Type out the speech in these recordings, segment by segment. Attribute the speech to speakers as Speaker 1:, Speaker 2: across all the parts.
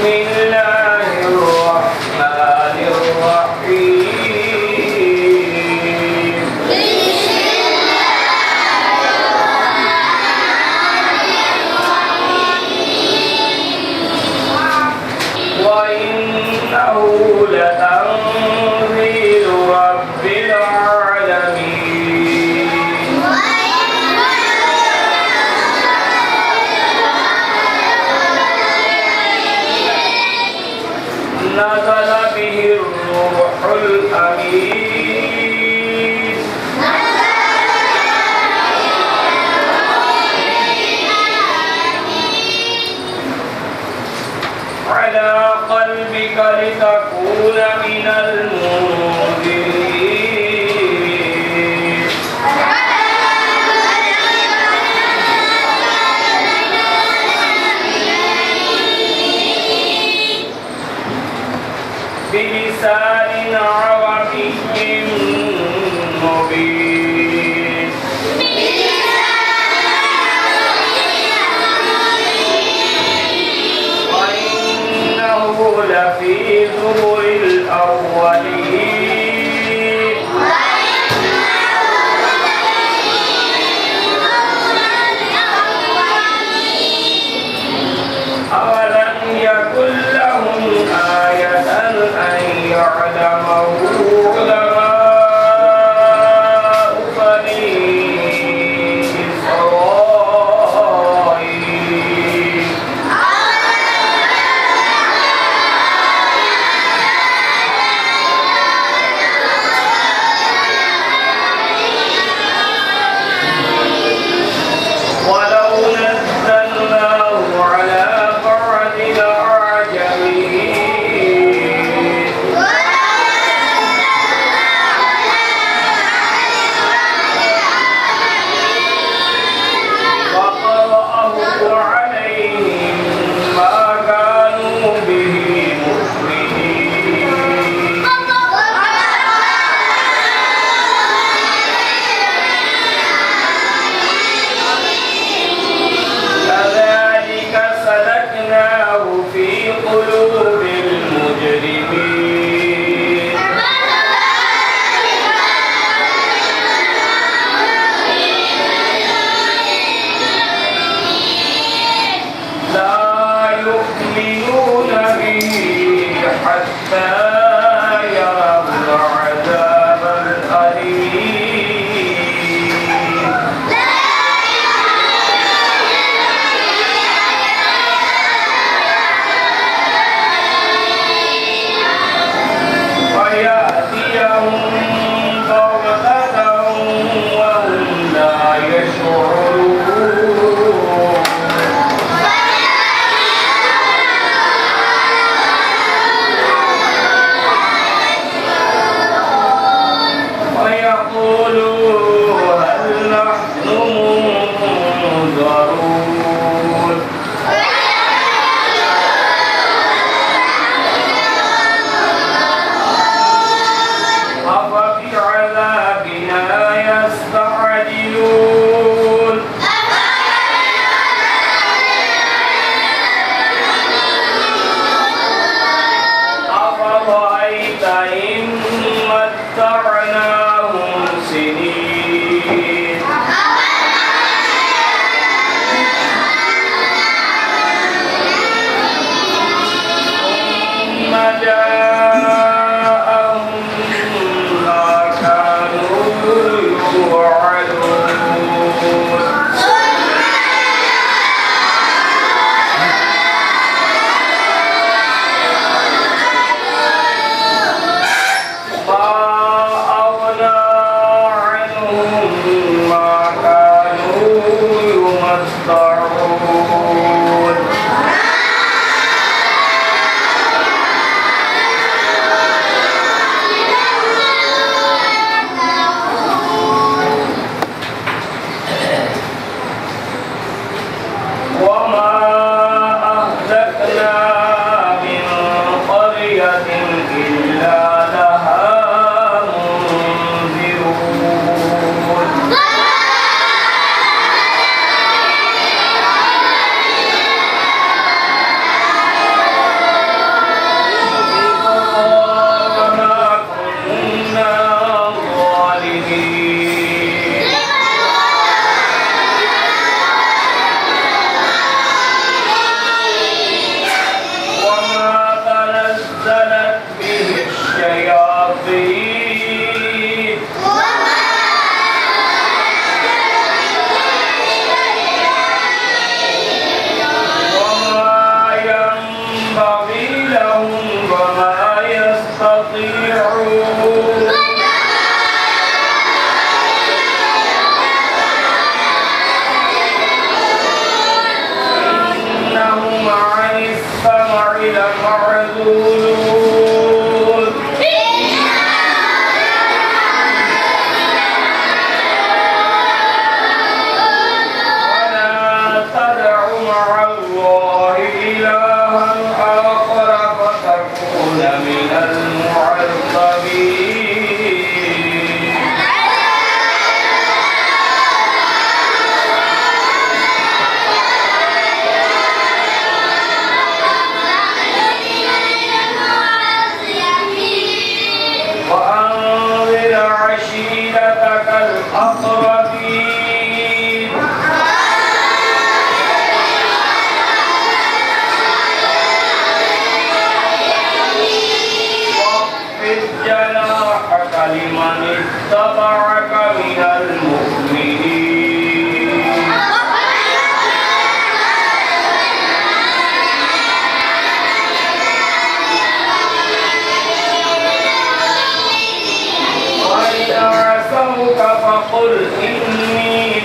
Speaker 1: الله الرحمن الرحيم. وإنه لتنزيل رب العالمين.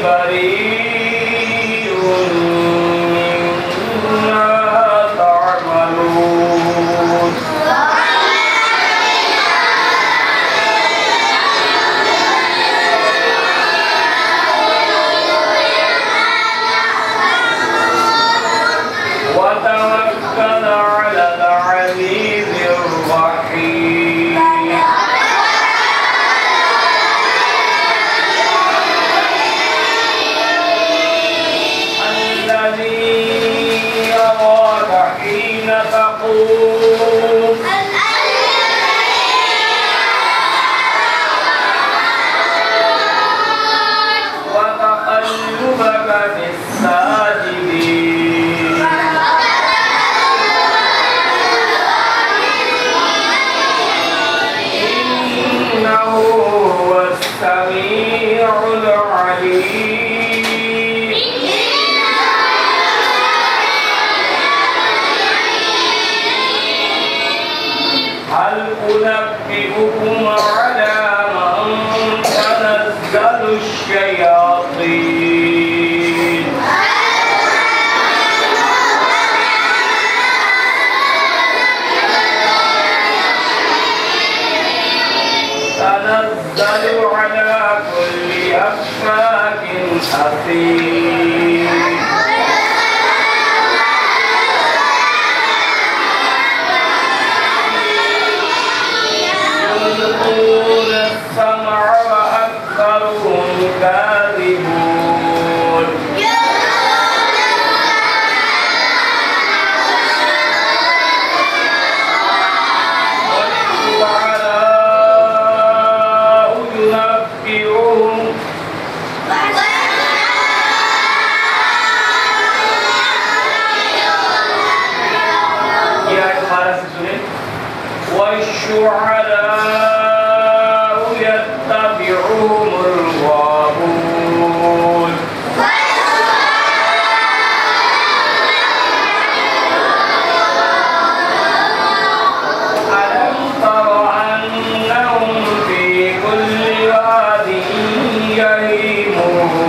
Speaker 1: بريء مما تعملون وتوكل على العزيز الرحيم الذي يراك حين تقوم وتقلبك في الساجدين إنه هو السميع العليم هل أنبئكم على من تنزل الشياطين تنزل على كل أفاك أثيم يلقون السمع وأكثرهم كاذبون والشعراء ينبئهم والشعراء يتبعهم الغاوون ألم تر أنهم في كل واد يهيمون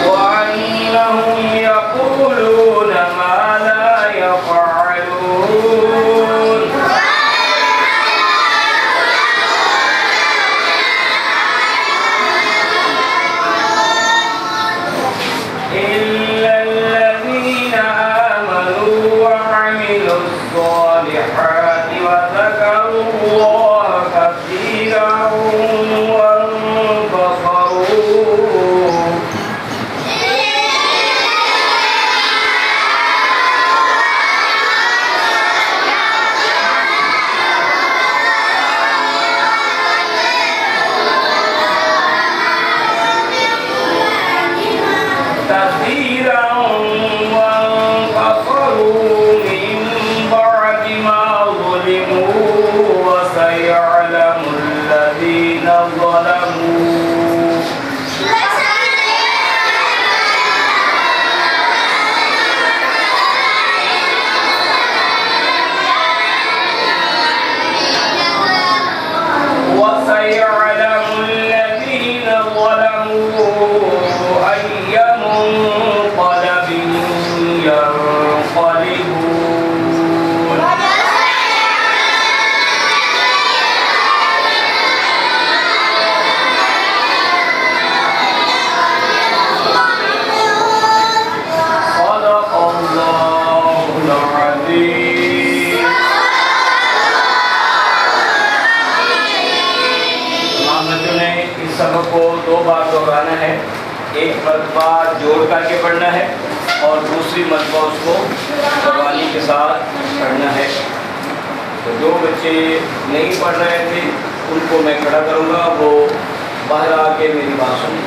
Speaker 1: وأنهم يقولون ما لا يفعلون إلا الذين آمنوا وعملوا الصالحات وذكروا الله كثيرا وانتصروا كثيرا وانتصروا من بعد ما ظلموا وسيعلم الذين ظلموا وسيعلم الذين ظلموا أي منقلب ينقلبون صدق الله العظيم बच्चों ने इस सबक को 2 बार दोहराना है। एक मरतबा जोड़ करके पढ़ना है और दूसरी मरतबा उसको कवानी के साथ पढ़ना है। तो जो बच्चे नहीं पढ़ रहे थे उनको मैं खड़ा करूँगा, वो बाहर आके मेरी बात सुनें।